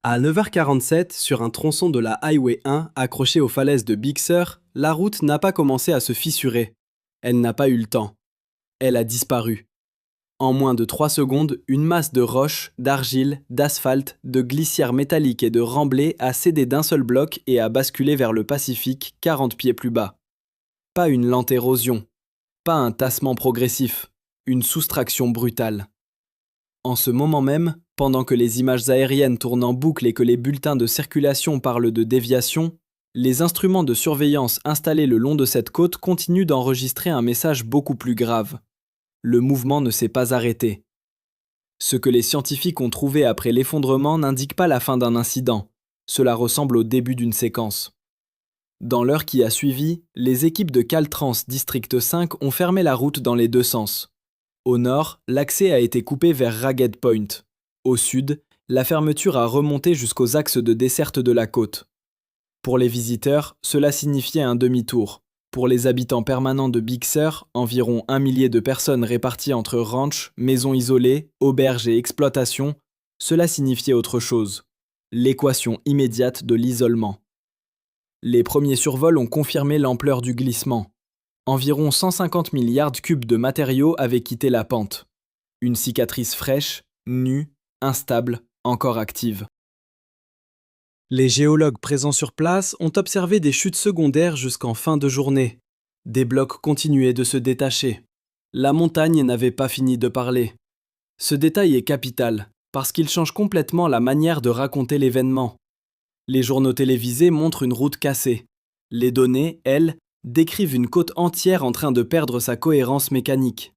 À 9h47, sur un tronçon de la Highway 1 accroché aux falaises de Big Sur, la route n'a pas commencé à se fissurer. Elle n'a pas eu le temps. Elle a disparu. En moins de 3 secondes, une masse de roches, d'argile, d'asphalte, de glissières métalliques et de remblais a cédé d'un seul bloc et a basculé vers le Pacifique 40 pieds plus bas. Pas une lente érosion, pas un tassement progressif, une soustraction brutale. En ce moment même, pendant que les images aériennes tournent en boucle et que les bulletins de circulation parlent de déviation, les instruments de surveillance installés le long de cette côte continuent d'enregistrer un message beaucoup plus grave. Le mouvement ne s'est pas arrêté. Ce que les scientifiques ont trouvé après l'effondrement n'indique pas la fin d'un incident. Cela ressemble au début d'une séquence. Dans l'heure qui a suivi, les équipes de Caltrans District 5 ont fermé la route dans les deux sens. Au nord, l'accès a été coupé vers Ragged Point. Au sud, la fermeture a remonté jusqu'aux axes de desserte de la côte. Pour les visiteurs, cela signifiait un demi-tour. Pour les habitants permanents de Big Sur, environ 1 millier de personnes réparties entre ranchs, maisons isolées, auberges et exploitations, cela signifiait autre chose. L'équation immédiate de l'isolement. Les premiers survols ont confirmé l'ampleur du glissement. Environ 150 000 yards cubes de matériaux avaient quitté la pente. Une cicatrice fraîche, nue, instable, encore active. Les géologues présents sur place ont observé des chutes secondaires jusqu'en fin de journée. Des blocs continuaient de se détacher. La montagne n'avait pas fini de parler. Ce détail est capital, parce qu'il change complètement la manière de raconter l'événement. Les journaux télévisés montrent une route cassée. Les données, elles, décrivent une côte entière en train de perdre sa cohérence mécanique.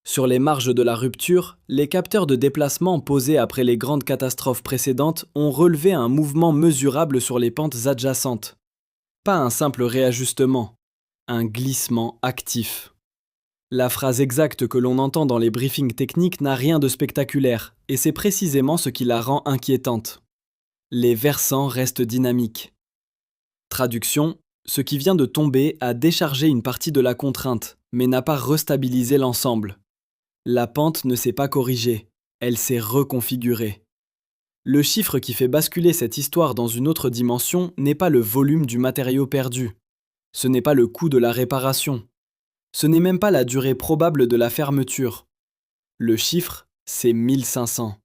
Sur les marges de la rupture, les capteurs de déplacement posés après les grandes catastrophes précédentes ont relevé un mouvement mesurable sur les pentes adjacentes. Pas un simple réajustement, un glissement actif. La phrase exacte que l'on entend dans les briefings techniques n'a rien de spectaculaire, et c'est précisément ce qui la rend inquiétante. Les versants restent dynamiques. Traduction, ce qui vient de tomber a déchargé une partie de la contrainte, mais n'a pas restabilisé l'ensemble. La pente ne s'est pas corrigée, elle s'est reconfigurée. Le chiffre qui fait basculer cette histoire dans une autre dimension n'est pas le volume du matériau perdu. Ce n'est pas le coût de la réparation. Ce n'est même pas la durée probable de la fermeture. Le chiffre, c'est 1500.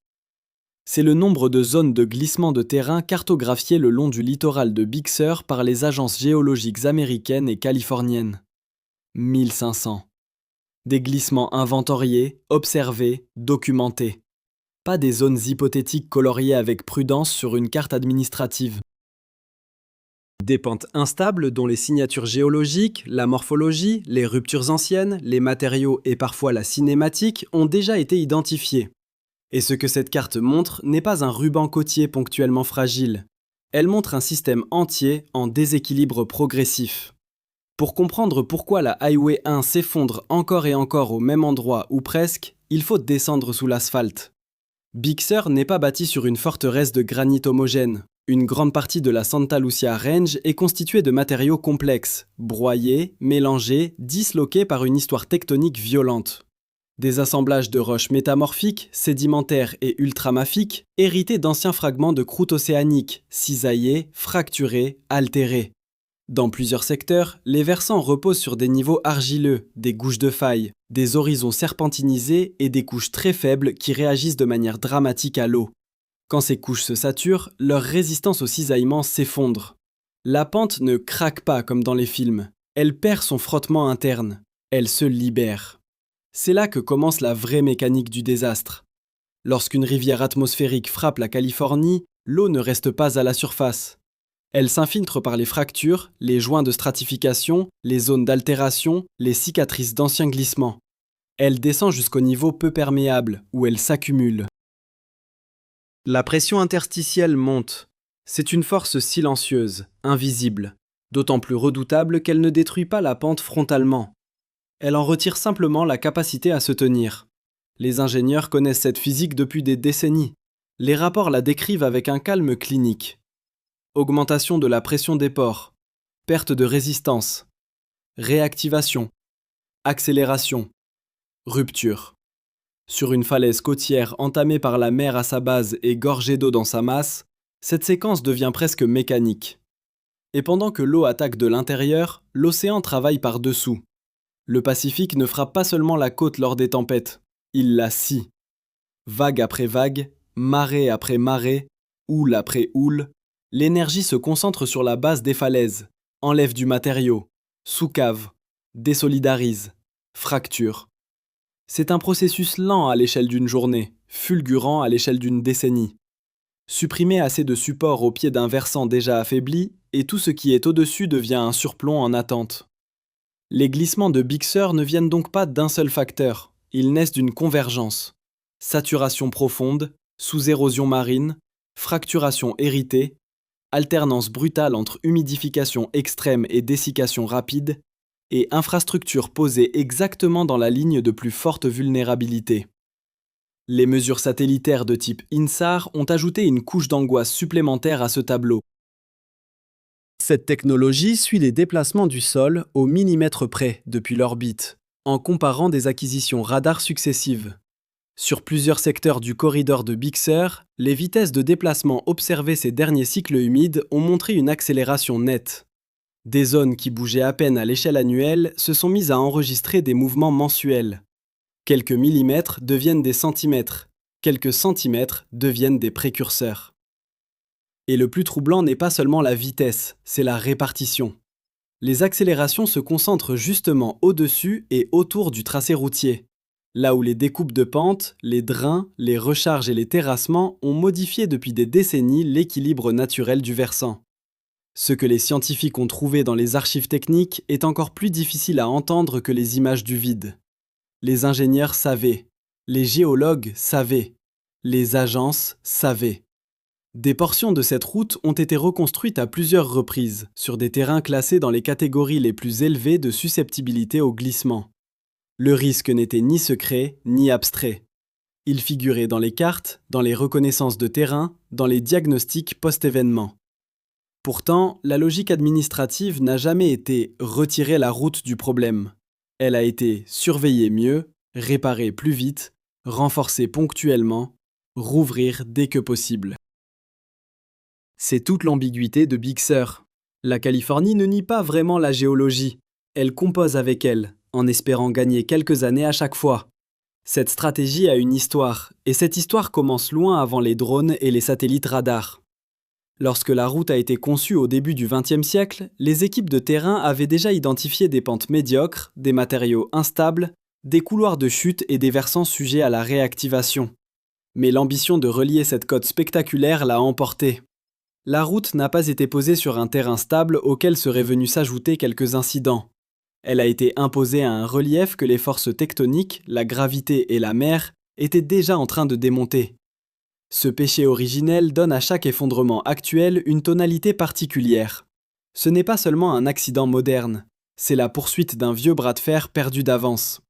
C'est le nombre de zones de glissement de terrain cartographiées le long du littoral de Big Sur par les agences géologiques américaines et californiennes. 1500. Des glissements inventoriés, observés, documentés. Pas des zones hypothétiques coloriées avec prudence sur une carte administrative. Des pentes instables dont les signatures géologiques, la morphologie, les ruptures anciennes, les matériaux et parfois la cinématique ont déjà été identifiées. Et ce que cette carte montre n'est pas un ruban côtier ponctuellement fragile. Elle montre un système entier en déséquilibre progressif. Pour comprendre pourquoi la Highway 1 s'effondre encore et encore au même endroit ou presque, il faut descendre sous l'asphalte. Big Sur n'est pas bâti sur une forteresse de granit homogène. Une grande partie de la Santa Lucia Range est constituée de matériaux complexes, broyés, mélangés, disloqués par une histoire tectonique violente. Des assemblages de roches métamorphiques, sédimentaires et ultramafiques, hérités d'anciens fragments de croûte océanique, cisaillés, fracturés, altérés. Dans plusieurs secteurs, les versants reposent sur des niveaux argileux, des gouges de faille, des horizons serpentinisés et des couches très faibles qui réagissent de manière dramatique à l'eau. Quand ces couches se saturent, leur résistance au cisaillement s'effondre. La pente ne craque pas comme dans les films, elle perd son frottement interne, elle se libère. C'est là que commence la vraie mécanique du désastre. Lorsqu'une rivière atmosphérique frappe la Californie, l'eau ne reste pas à la surface. Elle s'infiltre par les fractures, les joints de stratification, les zones d'altération, les cicatrices d'anciens glissements. Elle descend jusqu'au niveau peu perméable, où elle s'accumule. La pression interstitielle monte. C'est une force silencieuse, invisible, d'autant plus redoutable qu'elle ne détruit pas la pente frontalement. Elle en retire simplement la capacité à se tenir. Les ingénieurs connaissent cette physique depuis des décennies. Les rapports la décrivent avec un calme clinique. Augmentation de la pression des pores, perte de résistance, réactivation, accélération, rupture. Sur une falaise côtière entamée par la mer à sa base et gorgée d'eau dans sa masse, Cette séquence devient presque mécanique. Et pendant que l'eau attaque de l'intérieur, l'océan travaille par-dessous. Le Pacifique ne frappe pas seulement la côte lors des tempêtes, il la scie. Vague après vague, marée après marée, houle après houle, l'énergie se concentre sur la base des falaises, enlève du matériau, sous-cave, désolidarise, fracture. C'est un processus lent à l'échelle d'une journée, fulgurant à l'échelle d'une décennie. Supprimer assez de support au pied d'un versant déjà affaibli, et tout ce qui est au-dessus devient un surplomb en attente. Les glissements de Big Sur ne viennent donc pas d'un seul facteur, ils naissent d'une convergence. Saturation profonde, sous-érosion marine, fracturation héritée, alternance brutale entre humidification extrême et dessiccation rapide, et infrastructures posées exactement dans la ligne de plus forte vulnérabilité. Les mesures satellitaires de type INSAR ont ajouté une couche d'angoisse supplémentaire à ce tableau. Cette technologie suit les déplacements du sol au millimètre près depuis l'orbite, en comparant des acquisitions radar successives. Sur plusieurs secteurs du corridor de Big Sur, les vitesses de déplacement observées ces derniers cycles humides ont montré une accélération nette. Des zones qui bougeaient à peine à l'échelle annuelle se sont mises à enregistrer des mouvements mensuels. Quelques millimètres deviennent des centimètres, quelques centimètres deviennent des précurseurs. Et le plus troublant n'est pas seulement la vitesse, c'est la répartition. Les accélérations se concentrent justement au-dessus et autour du tracé routier, là où les découpes de pente, les drains, les recharges et les terrassements ont modifié depuis des décennies l'équilibre naturel du versant. Ce que les scientifiques ont trouvé dans les archives techniques est encore plus difficile à entendre que les images du vide. Les ingénieurs savaient, les géologues savaient, les agences savaient. Des portions de cette route ont été reconstruites à plusieurs reprises, sur des terrains classés dans les catégories les plus élevées de susceptibilité au glissement. Le risque n'était ni secret, ni abstrait. Il figurait dans les cartes, dans les reconnaissances de terrain, dans les diagnostics post-événement. Pourtant, la logique administrative n'a jamais été « retirer la route du problème ». Elle a été « surveiller mieux, réparer plus vite, renforcer ponctuellement, rouvrir dès que possible ». C'est toute l'ambiguïté de Big Sur. La Californie ne nie pas vraiment la géologie. Elle compose avec elle, en espérant gagner quelques années à chaque fois. Cette stratégie a une histoire, et cette histoire commence loin avant les drones et les satellites radars. Lorsque la route a été conçue au début du XXe siècle, les équipes de terrain avaient déjà identifié des pentes médiocres, des matériaux instables, des couloirs de chute et des versants sujets à la réactivation. Mais l'ambition de relier cette côte spectaculaire l'a emporté. La route n'a pas été posée sur un terrain stable auquel seraient venus s'ajouter quelques incidents. Elle a été imposée à un relief que les forces tectoniques, la gravité et la mer étaient déjà en train de démonter. Ce péché originel donne à chaque effondrement actuel une tonalité particulière. Ce n'est pas seulement un accident moderne, c'est la poursuite d'un vieux bras de fer perdu d'avance.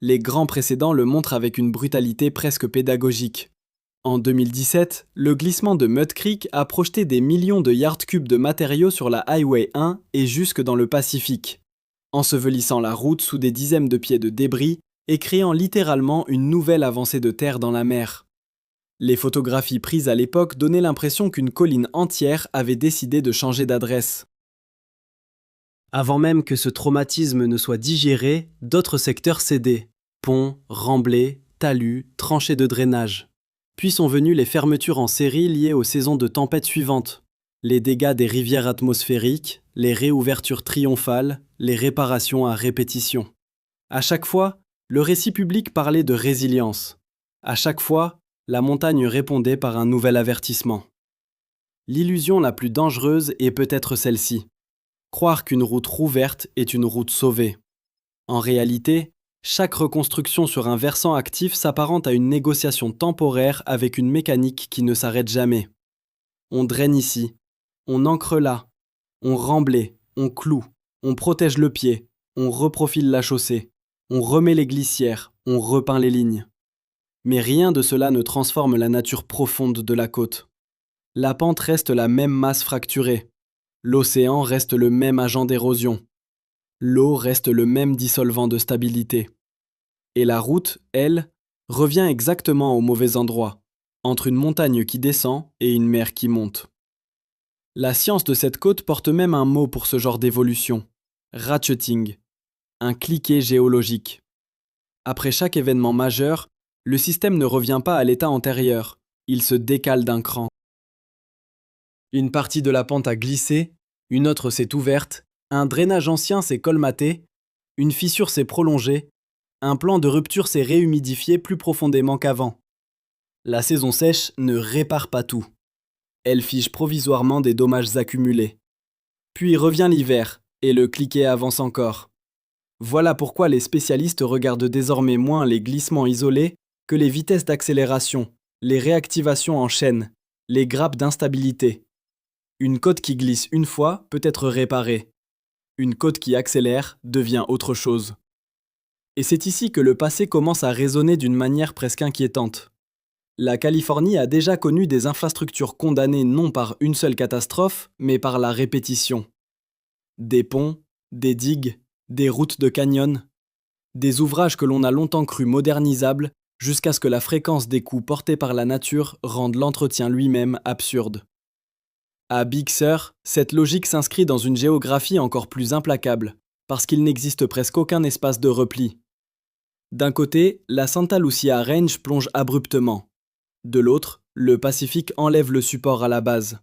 Les grands précédents le montrent avec une brutalité presque pédagogique. En 2017, le glissement de Mud Creek a projeté des millions de yards cubes de matériaux sur la Highway 1 et jusque dans le Pacifique, ensevelissant la route sous des dizaines de pieds de débris et créant littéralement une nouvelle avancée de terre dans la mer. Les photographies prises à l'époque donnaient l'impression qu'une colline entière avait décidé de changer d'adresse. Avant même que ce traumatisme ne soit digéré, d'autres secteurs cédaient. Ponts, remblais, talus, tranchées de drainage. Puis sont venues les fermetures en série liées aux saisons de tempêtes suivantes, les dégâts des rivières atmosphériques, les réouvertures triomphales, les réparations à répétition. À chaque fois, le récit public parlait de résilience. À chaque fois, la montagne répondait par un nouvel avertissement. L'illusion la plus dangereuse est peut-être celle-ci. Croire qu'une route rouverte est une route sauvée. En réalité, chaque reconstruction sur un versant actif s'apparente à une négociation temporaire avec une mécanique qui ne s'arrête jamais. On draine ici, on ancre là, on remblait, on cloue, on protège le pied, on reprofile la chaussée, on remet les glissières, on repeint les lignes. Mais rien de cela ne transforme la nature profonde de la côte. La pente reste la même masse fracturée. L'océan reste le même agent d'érosion. L'eau reste le même dissolvant de stabilité. Et la route, elle, revient exactement au mauvais endroit, entre une montagne qui descend et une mer qui monte. La science de cette côte porte même un mot pour ce genre d'évolution, ratcheting, un cliquet géologique. Après chaque événement majeur, le système ne revient pas à l'état antérieur, il se décale d'un cran. Une partie de la pente a glissé, une autre s'est ouverte, un drainage ancien s'est colmaté, une fissure s'est prolongée, un plan de rupture s'est réhumidifié plus profondément qu'avant. La saison sèche ne répare pas tout. Elle fige provisoirement des dommages accumulés. Puis revient l'hiver, et le cliquet avance encore. Voilà pourquoi les spécialistes regardent désormais moins les glissements isolés que les vitesses d'accélération, les réactivations en chaîne, les grappes d'instabilité. Une côte qui glisse une fois peut être réparée. Une côte qui accélère devient autre chose. Et c'est ici que le passé commence à résonner d'une manière presque inquiétante. La Californie a déjà connu des infrastructures condamnées non par une seule catastrophe, mais par la répétition. Des ponts, des digues, des routes de canyon, des ouvrages que l'on a longtemps cru modernisables jusqu'à ce que la fréquence des coûts portés par la nature rende l'entretien lui-même absurde. À Big Sur, cette logique s'inscrit dans une géographie encore plus implacable, parce qu'il n'existe presque aucun espace de repli. D'un côté, la Santa Lucia Range plonge abruptement. De l'autre, le Pacifique enlève le support à la base.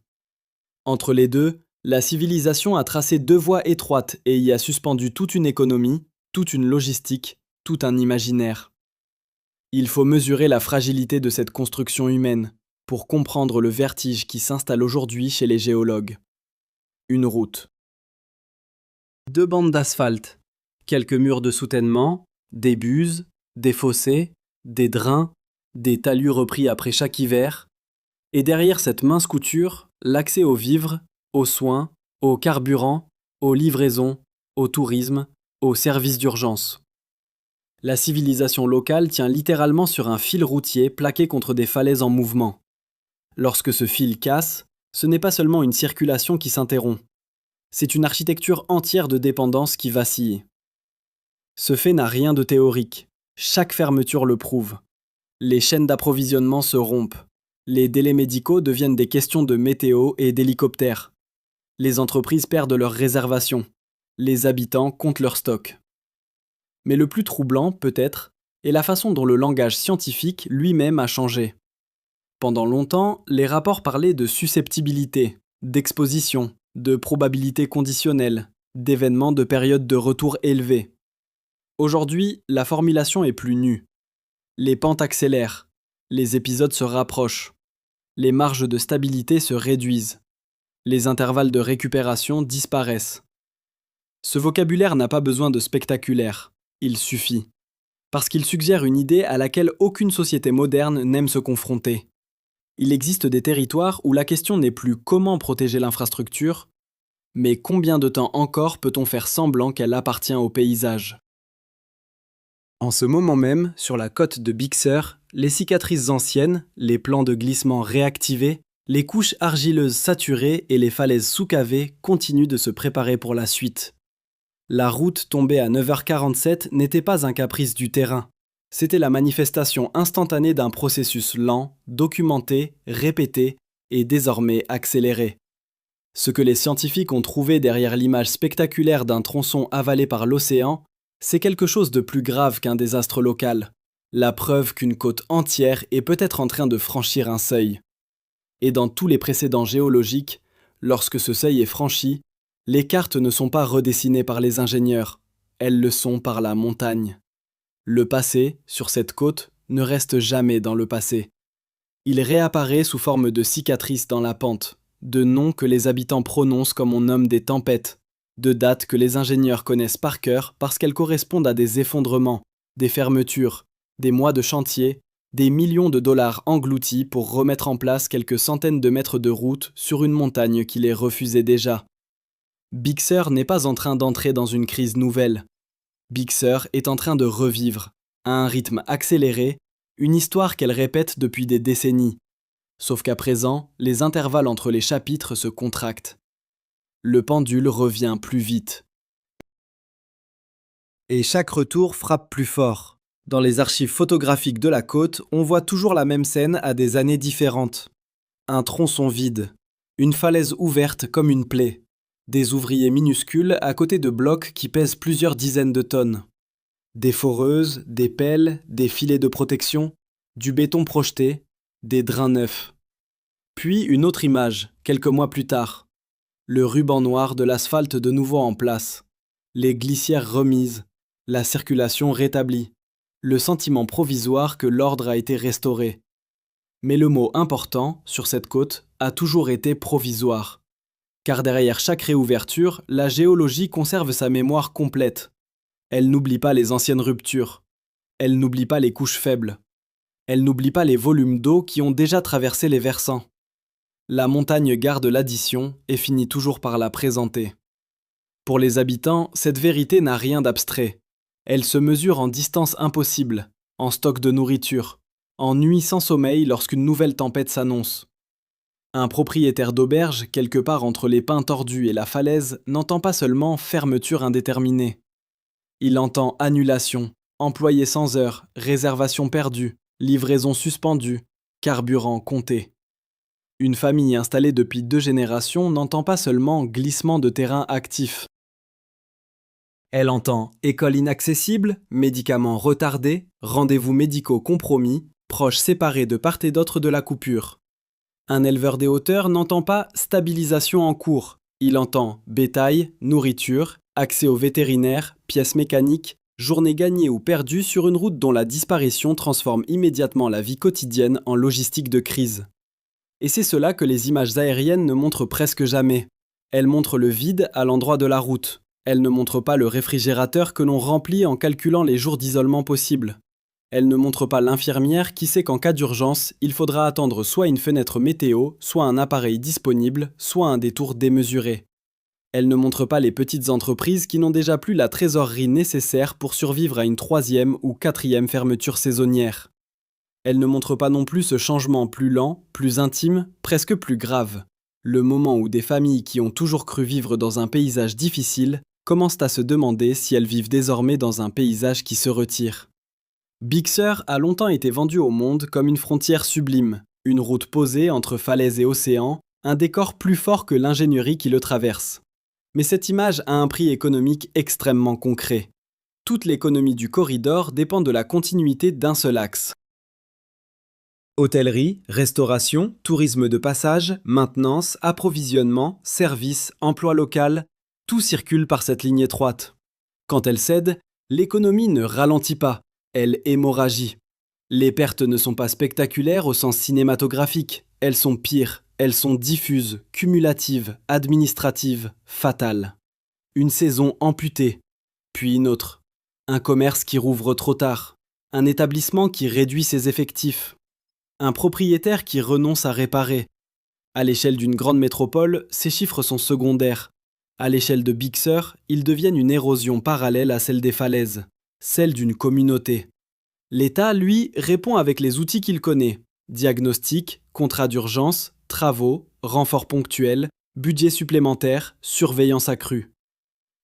Entre les deux, la civilisation a tracé deux voies étroites et y a suspendu toute une économie, toute une logistique, tout un imaginaire. Il faut mesurer la fragilité de cette construction humaine pour comprendre le vertige qui s'installe aujourd'hui chez les géologues. Une route. Deux bandes d'asphalte, quelques murs de soutènement, des buses, des fossés, des drains, des talus repris après chaque hiver, et derrière cette mince couture, l'accès aux vivres, aux soins, au carburant, aux livraisons, au tourisme, aux services d'urgence. La civilisation locale tient littéralement sur un fil routier plaqué contre des falaises en mouvement. Lorsque ce fil casse, ce n'est pas seulement une circulation qui s'interrompt. C'est une architecture entière de dépendance qui vacille. Ce fait n'a rien de théorique. Chaque fermeture le prouve. Les chaînes d'approvisionnement se rompent. Les délais médicaux deviennent des questions de météo et d'hélicoptères. Les entreprises perdent leurs réservations. Les habitants comptent leurs stocks. Mais le plus troublant, peut-être, est la façon dont le langage scientifique lui-même a changé. Pendant longtemps, les rapports parlaient de susceptibilité, d'exposition, de probabilité conditionnelle, d'événements de période de retour élevée. Aujourd'hui, la formulation est plus nue. Les pentes accélèrent, les épisodes se rapprochent, les marges de stabilité se réduisent, les intervalles de récupération disparaissent. Ce vocabulaire n'a pas besoin de spectaculaire, il suffit, parce qu'il suggère une idée à laquelle aucune société moderne n'aime se confronter. Il existe des territoires où la question n'est plus comment protéger l'infrastructure, mais combien de temps encore peut-on faire semblant qu'elle appartient au paysage. En ce moment même, sur la côte de Big Sur, les cicatrices anciennes, les plans de glissement réactivés, les couches argileuses saturées et les falaises sous-cavées continuent de se préparer pour la suite. La route tombée à 9h47 n'était pas un caprice du terrain. C'était la manifestation instantanée d'un processus lent, documenté, répété et désormais accéléré. Ce que les scientifiques ont trouvé derrière l'image spectaculaire d'un tronçon avalé par l'océan, c'est quelque chose de plus grave qu'un désastre local. La preuve qu'une côte entière est peut-être en train de franchir un seuil. Et dans tous les précédents géologiques, lorsque ce seuil est franchi, les cartes ne sont pas redessinées par les ingénieurs, elles le sont par la montagne. Le passé, sur cette côte, ne reste jamais dans le passé. Il réapparaît sous forme de cicatrices dans la pente, de noms que les habitants prononcent comme on nomme des tempêtes, de dates que les ingénieurs connaissent par cœur parce qu'elles correspondent à des effondrements, des fermetures, des mois de chantier, des millions de dollars engloutis pour remettre en place quelques centaines de mètres de route sur une montagne qui les refusait déjà. Big Sur n'est pas en train d'entrer dans une crise nouvelle. Big Sur est en train de revivre, à un rythme accéléré, une histoire qu'elle répète depuis des décennies. Sauf qu'à présent, les intervalles entre les chapitres se contractent. Le pendule revient plus vite. Et chaque retour frappe plus fort, Dans les archives photographiques de la côte, on voit toujours la même scène à des années différentes. Un tronçon vide, une falaise ouverte comme une plaie, des ouvriers minuscules à côté de blocs qui pèsent plusieurs dizaines de tonnes. Des foreuses, des pelles, des filets de protection, du béton projeté, des drains neufs. Puis une autre image, quelques mois plus tard. Le ruban noir de l'asphalte de nouveau en place, les glissières remises, la circulation rétablie, le sentiment provisoire que l'ordre a été restauré. Mais le mot important, sur cette côte, a toujours été provisoire. Car derrière chaque réouverture, la géologie conserve sa mémoire complète. Elle n'oublie pas les anciennes ruptures. Elle n'oublie pas les couches faibles. Elle n'oublie pas les volumes d'eau qui ont déjà traversé les versants. La montagne garde l'addition et finit toujours par la présenter. Pour les habitants, cette vérité n'a rien d'abstrait. Elle se mesure en distance impossible, en stock de nourriture, en nuit sans sommeil lorsqu'une nouvelle tempête s'annonce. Un propriétaire d'auberge, quelque part entre les pins tordus et la falaise, n'entend pas seulement fermeture indéterminée. Il entend annulation, employés sans heure, réservation perdue, livraison suspendue, carburant compté. Une famille installée depuis 2 générations n'entend pas seulement glissement de terrain actif. Elle entend école inaccessible, médicaments retardés, rendez-vous médicaux compromis, proches séparés de part et d'autre de la coupure. Un éleveur des hauteurs n'entend pas stabilisation en cours. Il entend bétail, nourriture, accès aux vétérinaires, pièces mécaniques, journée gagnée ou perdue sur une route dont la disparition transforme immédiatement la vie quotidienne en logistique de crise. Et c'est cela que les images aériennes ne montrent presque jamais. Elles montrent le vide à l'endroit de la route. Elles ne montrent pas le réfrigérateur que l'on remplit en calculant les jours d'isolement possibles. Elles ne montrent pas l'infirmière qui sait qu'en cas d'urgence, il faudra attendre soit une fenêtre météo, soit un appareil disponible, soit un détour démesuré. Elles ne montrent pas les petites entreprises qui n'ont déjà plus la trésorerie nécessaire pour survivre à une 3e ou 4e fermeture saisonnière. Elles ne montrent pas non plus ce changement plus lent, plus intime, presque plus grave. Le moment où des familles qui ont toujours cru vivre dans un paysage difficile commencent à se demander si elles vivent désormais dans un paysage qui se retire. Big Sur a longtemps été vendu au monde comme une frontière sublime, une route posée entre falaises et océans, un décor plus fort que l'ingénierie qui le traverse. Mais cette image a un prix économique extrêmement concret. Toute l'économie du corridor dépend de la continuité d'un seul axe. Hôtellerie, restauration, tourisme de passage, maintenance, approvisionnement, services, emploi local, tout circule par cette ligne étroite. Quand elle cède, l'économie ne ralentit pas, elle hémorragie. Les pertes ne sont pas spectaculaires au sens cinématographique, elles sont pires, elles sont diffuses, cumulatives, administratives, fatales. Une saison amputée, puis une autre. Un commerce qui rouvre trop tard, un établissement qui réduit ses effectifs. Un propriétaire qui renonce à réparer. À l'échelle d'une grande métropole, ces chiffres sont secondaires. À l'échelle de Big Sur, ils deviennent une érosion parallèle à celle des falaises, celle d'une communauté. L'État, lui, répond avec les outils qu'il connaît. Diagnostic, contrat d'urgence, travaux, renforts ponctuels, budget supplémentaire, surveillance accrue.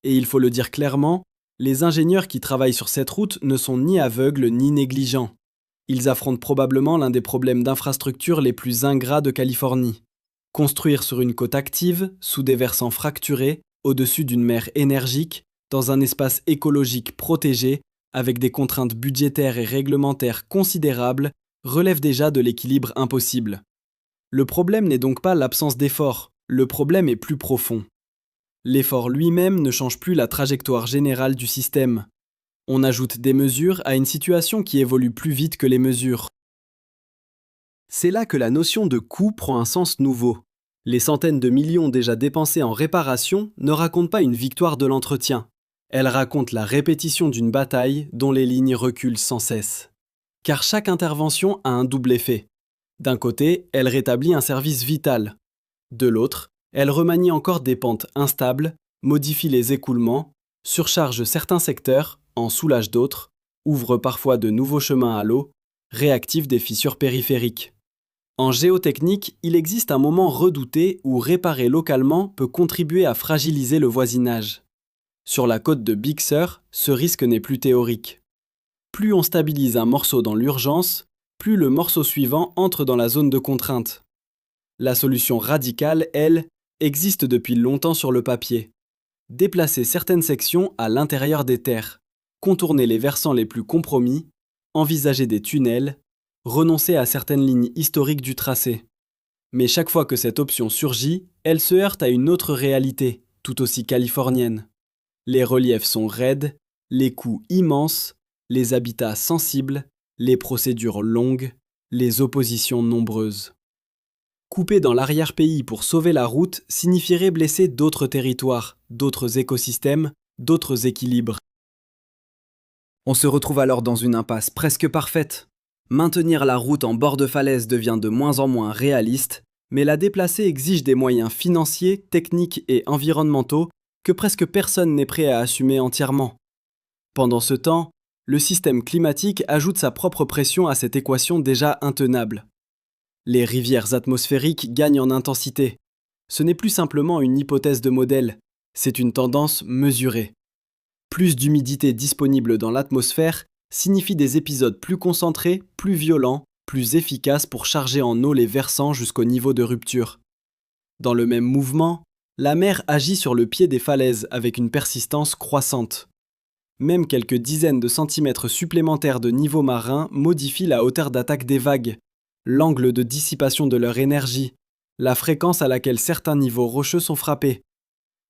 Et il faut le dire clairement, les ingénieurs qui travaillent sur cette route ne sont ni aveugles ni négligents. Ils affrontent probablement l'un des problèmes d'infrastructure les plus ingrats de Californie. Construire sur une côte active, sous des versants fracturés, au-dessus d'une mer énergique, dans un espace écologique protégé, avec des contraintes budgétaires et réglementaires considérables, relève déjà de l'équilibre impossible. Le problème n'est donc pas l'absence d'effort, le problème est plus profond. L'effort lui-même ne change plus la trajectoire générale du système. On ajoute des mesures à une situation qui évolue plus vite que les mesures. C'est là que la notion de coût prend un sens nouveau. Les centaines de millions déjà dépensés en réparation ne racontent pas une victoire de l'entretien. Elles racontent la répétition d'une bataille dont les lignes reculent sans cesse. Car chaque intervention a un double effet. D'un côté, elle rétablit un service vital. De l'autre, elle remanie encore des pentes instables, modifie les écoulements, surcharge certains secteurs, en soulage d'autres, ouvre parfois de nouveaux chemins à l'eau, réactive des fissures périphériques. En géotechnique, il existe un moment redouté où réparer localement peut contribuer à fragiliser le voisinage. Sur la côte de Big Sur, ce risque n'est plus théorique. Plus on stabilise un morceau dans l'urgence, plus le morceau suivant entre dans la zone de contrainte. La solution radicale, elle, existe depuis longtemps sur le papier. Déplacer certaines sections à l'intérieur des terres, contourner les versants les plus compromis, envisager des tunnels, renoncer à certaines lignes historiques du tracé. Mais chaque fois que cette option surgit, elle se heurte à une autre réalité, tout aussi californienne. Les reliefs sont raides, les coûts immenses, les habitats sensibles, les procédures longues, les oppositions nombreuses. Couper dans l'arrière-pays pour sauver la route signifierait blesser d'autres territoires, d'autres écosystèmes, d'autres équilibres. On se retrouve alors dans une impasse presque parfaite. Maintenir la route en bord de falaise devient de moins en moins réaliste, mais la déplacer exige des moyens financiers, techniques et environnementaux que presque personne n'est prêt à assumer entièrement. Pendant ce temps, le système climatique ajoute sa propre pression à cette équation déjà intenable. Les rivières atmosphériques gagnent en intensité. Ce n'est plus simplement une hypothèse de modèle, c'est une tendance mesurée. Plus d'humidité disponible dans l'atmosphère signifie des épisodes plus concentrés, plus violents, plus efficaces pour charger en eau les versants jusqu'au niveau de rupture. Dans le même mouvement, la mer agit sur le pied des falaises avec une persistance croissante. Même quelques dizaines de centimètres supplémentaires de niveau marin modifient la hauteur d'attaque des vagues, l'angle de dissipation de leur énergie, la fréquence à laquelle certains niveaux rocheux sont frappés.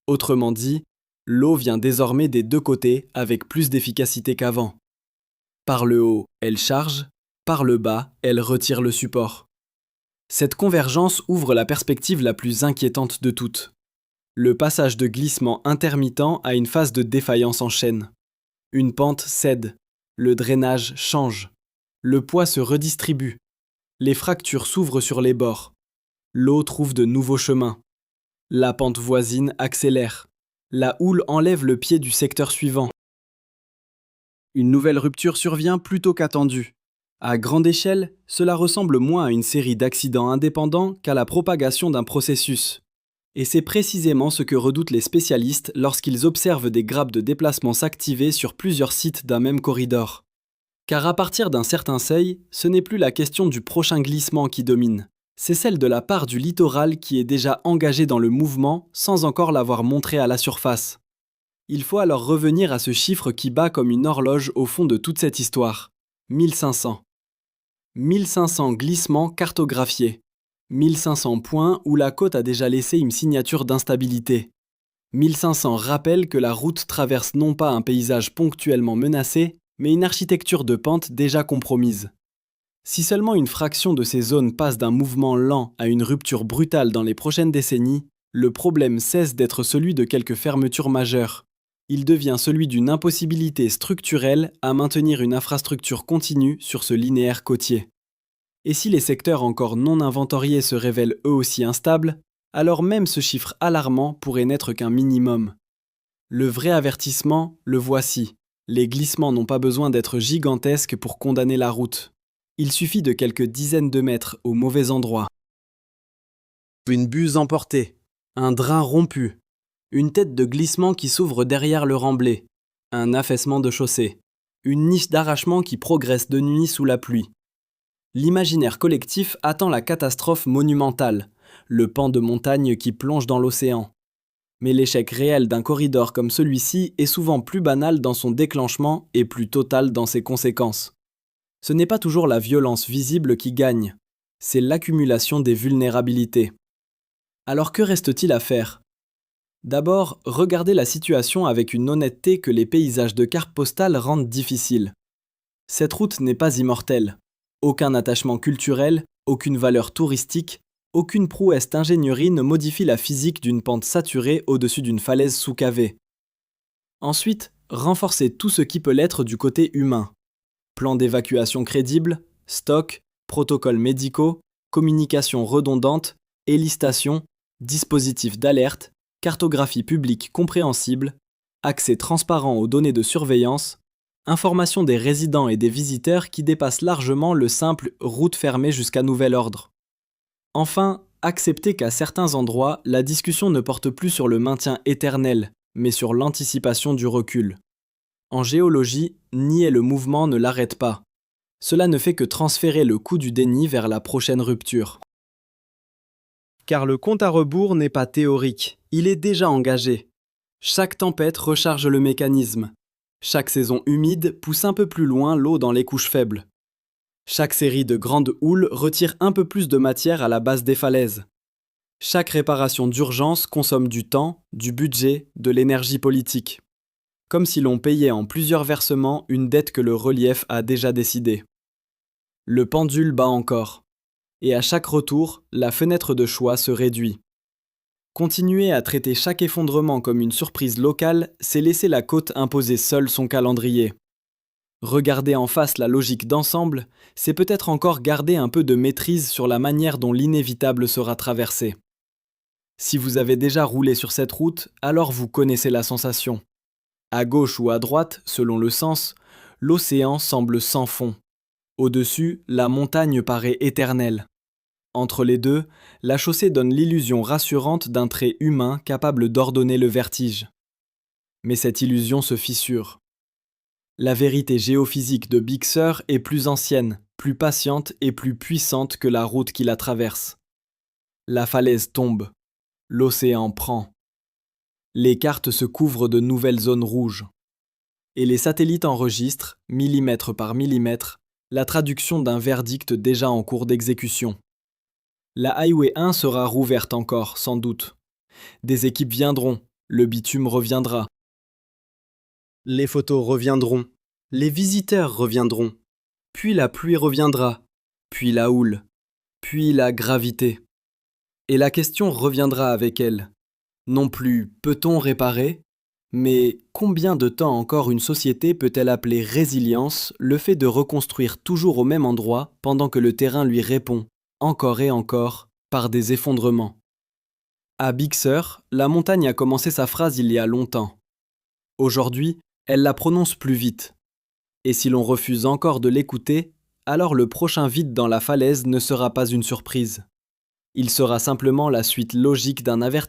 Autrement dit, l'eau vient désormais des deux côtés avec plus d'efficacité qu'avant. Par le haut, elle charge, par le bas, elle retire le support. Cette convergence ouvre la perspective la plus inquiétante de toutes. Le passage de glissement intermittent à une phase de défaillance en chaîne. Une pente cède, le drainage change, le poids se redistribue, les fractures s'ouvrent sur les bords, l'eau trouve de nouveaux chemins, la pente voisine accélère, la houle enlève le pied du secteur suivant. Une nouvelle rupture survient plus tôt qu'attendu. À grande échelle, cela ressemble moins à une série d'accidents indépendants qu'à la propagation d'un processus. Et c'est précisément ce que redoutent les spécialistes lorsqu'ils observent des grappes de déplacement s'activer sur plusieurs sites d'un même corridor. Car à partir d'un certain seuil, ce n'est plus la question du prochain glissement qui domine, c'est celle de la part du littoral qui est déjà engagée dans le mouvement sans encore l'avoir montré à la surface. Il faut alors revenir à ce chiffre qui bat comme une horloge au fond de toute cette histoire. 1500. 1500 glissements cartographiés. 1500 points où la côte a déjà laissé une signature d'instabilité. 1500 rappellent que la route traverse non pas un paysage ponctuellement menacé, mais une architecture de pente déjà compromise. Si seulement une fraction de ces zones passe d'un mouvement lent à une rupture brutale dans les prochaines décennies, le problème cesse d'être celui de quelques fermetures majeures. Il devient celui d'une impossibilité structurelle à maintenir une infrastructure continue sur ce linéaire côtier. Et si les secteurs encore non inventoriés se révèlent eux aussi instables, alors même ce chiffre alarmant pourrait n'être qu'un minimum. Le vrai avertissement, le voici. Les glissements n'ont pas besoin d'être gigantesques pour condamner la route. Il suffit de quelques dizaines de mètres au mauvais endroit. Une buse emportée, un drain rompu, une tête de glissement qui s'ouvre derrière le remblai, un affaissement de chaussée, une niche d'arrachement qui progresse de nuit sous la pluie. L'imaginaire collectif attend la catastrophe monumentale, le pan de montagne qui plonge dans l'océan. Mais l'échec réel d'un corridor comme celui-ci est souvent plus banal dans son déclenchement et plus total dans ses conséquences. Ce n'est pas toujours la violence visible qui gagne, c'est l'accumulation des vulnérabilités. Alors que reste-t-il à faire ? D'abord, regardez la situation avec une honnêteté que les paysages de cartes postales rendent difficile. Cette route n'est pas immortelle. Aucun attachement culturel, aucune valeur touristique, aucune prouesse d'ingénierie ne modifie la physique d'une pente saturée au-dessus d'une falaise sous-cavée. Ensuite, renforcez tout ce qui peut l'être du côté humain. Plan d'évacuation crédible, stock, protocoles médicaux, communication redondante, hélistation, dispositifs d'alerte, cartographie publique compréhensible, accès transparent aux données de surveillance, information des résidents et des visiteurs qui dépassent largement le simple route fermée jusqu'à nouvel ordre. Enfin, acceptez qu'à certains endroits, la discussion ne porte plus sur le maintien éternel, mais sur l'anticipation du recul. En géologie, nier le mouvement ne l'arrête pas. Cela ne fait que transférer le coût du déni vers la prochaine rupture. Car le compte à rebours n'est pas théorique, il est déjà engagé. Chaque tempête recharge le mécanisme. Chaque saison humide pousse un peu plus loin l'eau dans les couches faibles. Chaque série de grandes houles retire un peu plus de matière à la base des falaises. Chaque réparation d'urgence consomme du temps, du budget, de l'énergie politique. Comme si l'on payait en plusieurs versements une dette que le relief a déjà décidée. Le pendule bat encore. Et à chaque retour, la fenêtre de choix se réduit. Continuer à traiter chaque effondrement comme une surprise locale, c'est laisser la côte imposer seule son calendrier. Regarder en face la logique d'ensemble, c'est peut-être encore garder un peu de maîtrise sur la manière dont l'inévitable sera traversé. Si vous avez déjà roulé sur cette route, alors vous connaissez la sensation. À gauche ou à droite, selon le sens, l'océan semble sans fond. Au-dessus, la montagne paraît éternelle. Entre les deux, la chaussée donne l'illusion rassurante d'un trait humain capable d'ordonner le vertige. Mais cette illusion se fissure. La vérité géophysique de Big Sur est plus ancienne, plus patiente et plus puissante que la route qui la traverse. La falaise tombe. L'océan prend. Les cartes se couvrent de nouvelles zones rouges. Et les satellites enregistrent, millimètre par millimètre, la traduction d'un verdict déjà en cours d'exécution. La Highway 1 sera rouverte encore, sans doute. Des équipes viendront, le bitume reviendra. Les photos reviendront, les visiteurs reviendront, puis la pluie reviendra, puis la houle, puis la gravité. Et la question reviendra avec elle. Non plus peut-on réparer, mais combien de temps encore une société peut-elle appeler résilience le fait de reconstruire toujours au même endroit pendant que le terrain lui répond, encore et encore, par des effondrements. À Big Sur, la montagne a commencé sa phrase il y a longtemps. Aujourd'hui, elle la prononce plus vite. Et si l'on refuse encore de l'écouter, alors le prochain vide dans la falaise ne sera pas une surprise. Il sera simplement la suite logique d'un avertissement